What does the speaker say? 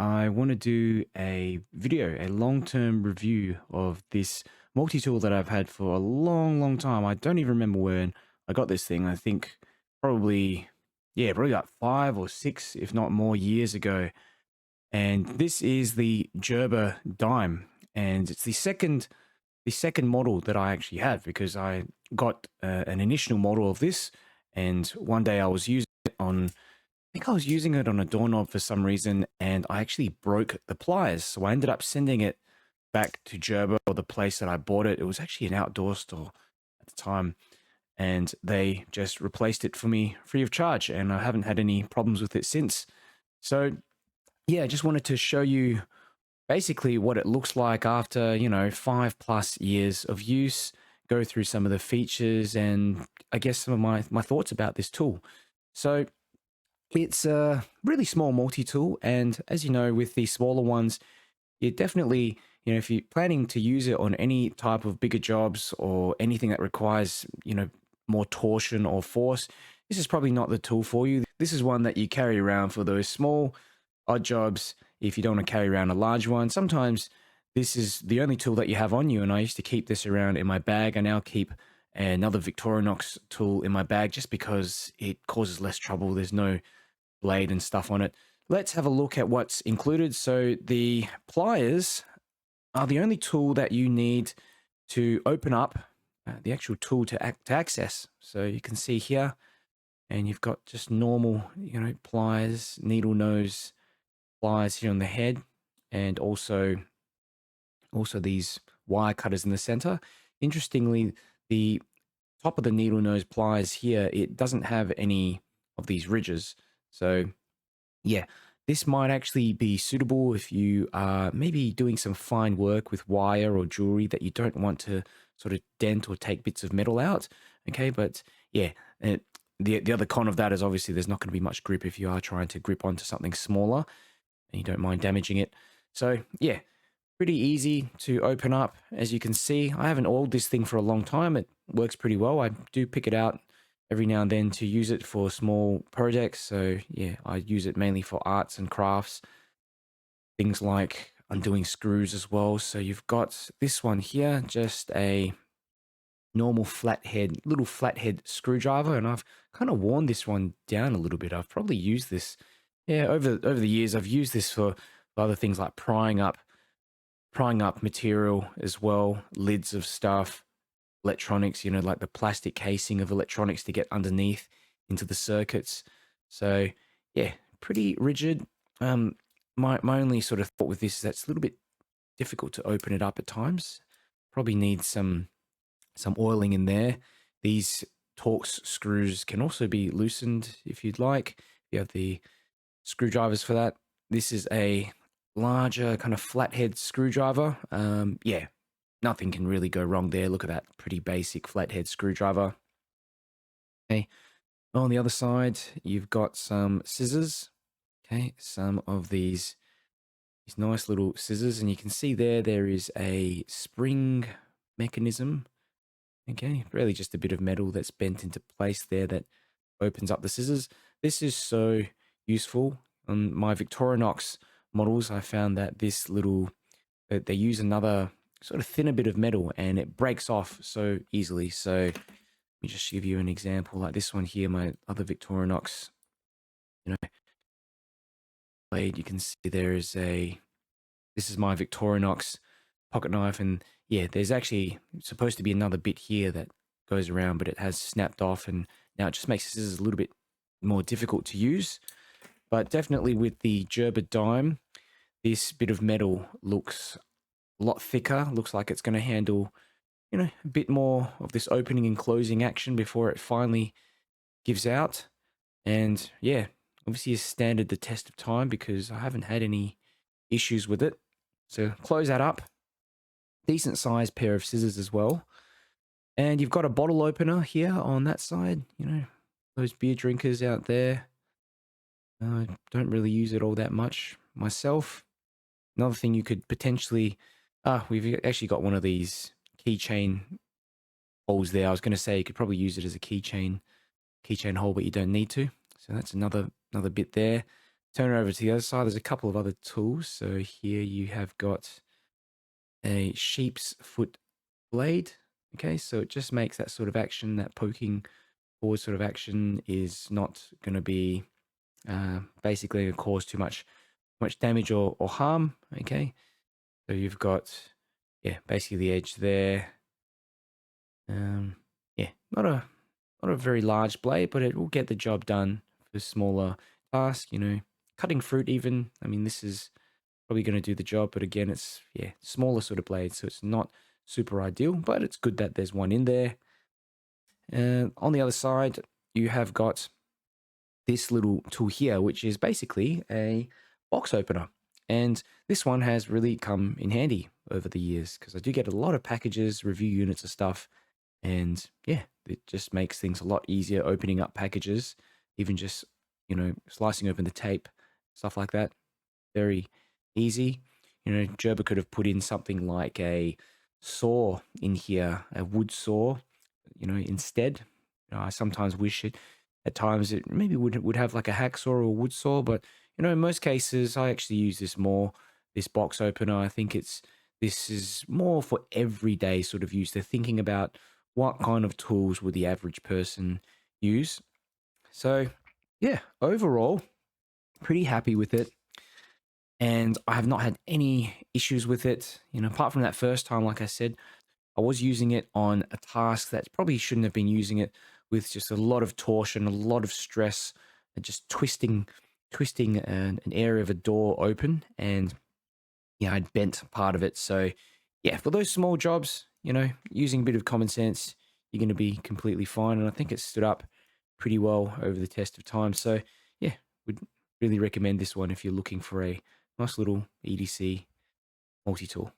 I want to do a video, a long-term review of this multi-tool that I've had for a long, long time. I don't even remember when I got this thing. I think probably, probably like 5 or 6, if not more years ago. And this is the Gerber Dime, and it's the second model that I actually have because I got an initial model of this, and one day I was using it on. I think I was using it on a doorknob for some reason, and I actually broke the pliers. So I ended up sending it back to Gerber, or the place that I bought it. It was actually an outdoor store at the time, and they just replaced it for me free of charge. And I haven't had any problems with it since. So yeah, I just wanted to show you basically what it looks like after 5+ years of use. Go through some of the features and I guess some of my thoughts about this tool. So it's a really small multi-tool, and as you know, with the smaller ones, you definitely, if you're planning to use it on any type of bigger jobs or anything that requires, more torsion or force, this is probably not the tool for you. This is one that you carry around for those small, odd jobs if you don't want to carry around a large one. Sometimes this is the only tool that you have on you, and I used to keep this around in my bag. I now keep another Victorinox tool in my bag just because it causes less trouble. There's no blade and stuff on it. Let's have a look at what's included. So the pliers are the only tool that you need to open up the actual tool to access. So you can see here, and you've got just normal, pliers, needle nose pliers here on the head, and also these wire cutters in the center. Interestingly, the top of the needle nose pliers here, it doesn't have any of these ridges. So yeah, this might actually be suitable if you are maybe doing some fine work with wire or jewelry that you don't want to sort of dent or take bits of metal out. Okay, but yeah, the other con of that is obviously there's not going to be much grip if you are trying to grip onto something smaller and you don't mind damaging it. So yeah, pretty easy to open up. As you can see, I haven't oiled this thing for a long time. It works pretty well. I do pick it out every now and then to use it for small projects. So yeah, I use it mainly for arts and crafts, things like undoing screws as well. So you've got this one here, just a normal little flathead screwdriver, and I've kind of worn this one down a little bit. I've probably used this, yeah, over the years. I've used this for other things like prying up material as well, lids of stuff, electronics, like the plastic casing of electronics to get underneath into the circuits. So yeah, pretty rigid. My only sort of thought with this is that it's a little bit difficult to open it up at times. Probably needs some oiling in there. These Torx screws can also be loosened if you'd like. You have the screwdrivers for that. This is a larger kind of flathead screwdriver. Yeah, nothing can really go wrong there. Look at that pretty basic flathead screwdriver. Okay, on the other side, you've got some scissors. Okay, some of these nice little scissors, and you can see there is a spring mechanism. Okay, really just a bit of metal that's bent into place there that opens up the scissors. This is so useful. On my Victorinox models, I found that this little, they use another sort of thinner bit of metal and it breaks off so easily. So let me just give you an example like this one here, my other Victorinox, blade. You can see this is my Victorinox pocket knife, and yeah, there's actually supposed to be another bit here that goes around, but it has snapped off, and now it just makes the scissors a little bit more difficult to use. But definitely with the Gerber Dime, this bit of metal looks a lot thicker. Looks like it's going to handle, a bit more of this opening and closing action before it finally gives out. And yeah, obviously has standard the test of time because I haven't had any issues with it. So close that up. Decent sized pair of scissors as well. And you've got a bottle opener here on that side. Those beer drinkers out there. I don't really use it all that much myself. Another thing you could potentially... we've actually got one of these keychain holes there. I was going to say you could probably use it as a keychain hole, but you don't need to. So that's another bit there. Turn it over to the other side. There's a couple of other tools. So here you have got a sheep's foot blade. Okay, so it just makes that sort of action, that poking forward sort of action, is not going to be basically going to cause too much damage or harm. Okay, so you've got, yeah, basically the edge there. Yeah, not a very large blade, but it will get the job done for smaller tasks. Cutting fruit even. I mean, this is probably going to do the job, but again, it's, yeah, smaller sort of blade, so it's not super ideal, but it's good that there's one in there. And on the other side, you have got this little tool here, which is basically a box opener. And this one has really come in handy over the years because I do get a lot of packages, review units of stuff. And yeah, it just makes things a lot easier opening up packages, even just, slicing open the tape, stuff like that. Very easy. Gerber could have put in something like a saw in here, a wood saw, instead. I sometimes wish it, at times, it maybe would have like a hacksaw or a wood saw, but in most cases, I actually use this box opener. I think this is more for everyday sort of use. They're thinking about what kind of tools would the average person use. So yeah, overall, pretty happy with it. And I have not had any issues with it. Apart from that first time, like I said, I was using it on a task that probably shouldn't have been using it, with just a lot of torsion, a lot of stress, and just twisting an area of a door open. And yeah, I'd bent part of it. So yeah, for those small jobs, using a bit of common sense, you're going to be completely fine. And I think it stood up pretty well over the test of time. So yeah, would really recommend this one if you're looking for a nice little EDC multi-tool.